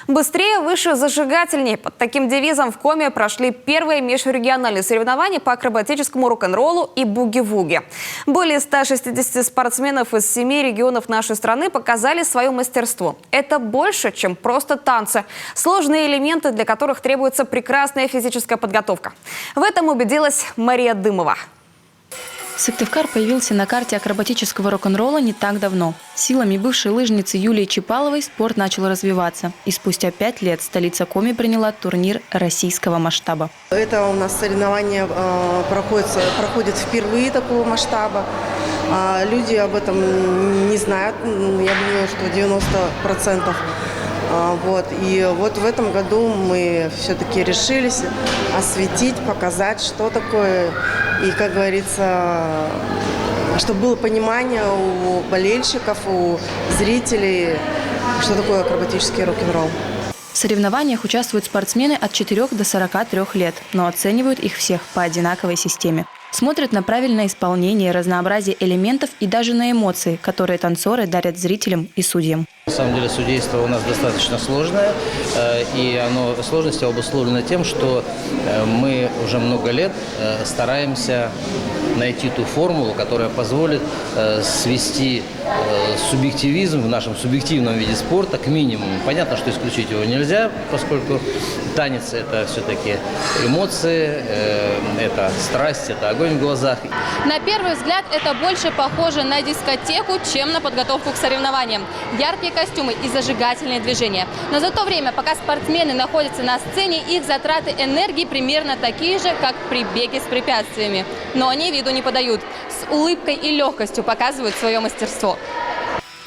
Быстрее, выше, зажигательней. Под таким девизом в Коми прошли первые межрегиональные соревнования по акробатическому рок-н-роллу и буги-вуги. Более 160 спортсменов из 7 регионов нашей страны показали свое мастерство. Это больше, чем просто танцы. Сложные элементы, для которых требуется прекрасная физическая подготовка. В этом убедилась Мария Дымова. Сыктывкар появился на карте акробатического рок-н-ролла не так давно. Силами бывшей лыжницы Юлии Чипаловой спорт начал развиваться. И спустя 5 лет столица Коми приняла турнир российского масштаба. Это у нас соревнование проходит впервые такого масштаба. Люди об этом не знают, я думаю, что 90%. И вот в этом году мы все-таки решились осветить, показать, что такое. И, как говорится, чтобы было понимание у болельщиков, у зрителей, что такое акробатический рок-н-ролл. В соревнованиях участвуют спортсмены от 4 до 43 лет, но оценивают их всех по одинаковой системе. Смотрят на правильное исполнение, разнообразие элементов и даже на эмоции, которые танцоры дарят зрителям и судьям. На самом деле судейство у нас достаточно сложное, и сложность обусловлена тем, что мы уже много лет стараемся найти ту формулу, которая позволит свести субъективизм в нашем субъективном виде спорта к минимуму. Понятно, что исключить его нельзя, поскольку танец – это все-таки эмоции, это страсть, это огонь в глазах. На первый взгляд это больше похоже на дискотеку, чем на подготовку к соревнованиям. Яркие костюмы и зажигательные движения. Но за то время, пока спортсмены находятся на сцене, их затраты энергии примерно такие же, как при беге с препятствиями. Но они виду не подают. С улыбкой и легкостью показывают свое мастерство.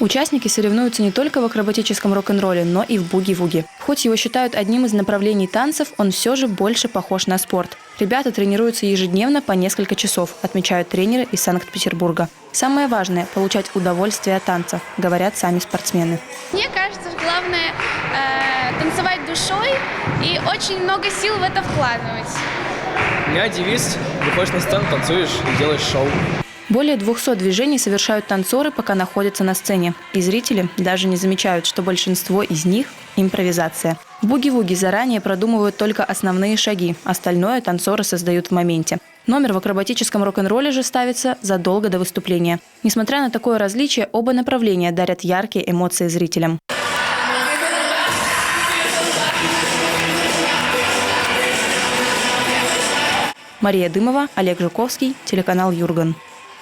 Участники соревнуются не только в акробатическом рок-н-ролле, но и в буги-вуги. Хоть его считают одним из направлений танцев, он все же больше похож на спорт. Ребята тренируются ежедневно по несколько часов, отмечают тренеры из Санкт-Петербурга. Самое важное – получать удовольствие от танца, говорят сами спортсмены. Мне кажется, главное танцевать душой и очень много сил в это вкладывать. У меня девиз: выходишь на сцену, танцуешь и делаешь шоу. Более 200 движений совершают танцоры, пока находятся на сцене. И зрители даже не замечают, что большинство из них – импровизация. В буги-вуги заранее продумывают только основные шаги, остальное танцоры создают в моменте. Номер в акробатическом рок-н-ролле же ставится задолго до выступления. Несмотря на такое различие, оба направления дарят яркие эмоции зрителям. Мария Дымова, Олег Жуковский, телеканал Юрган.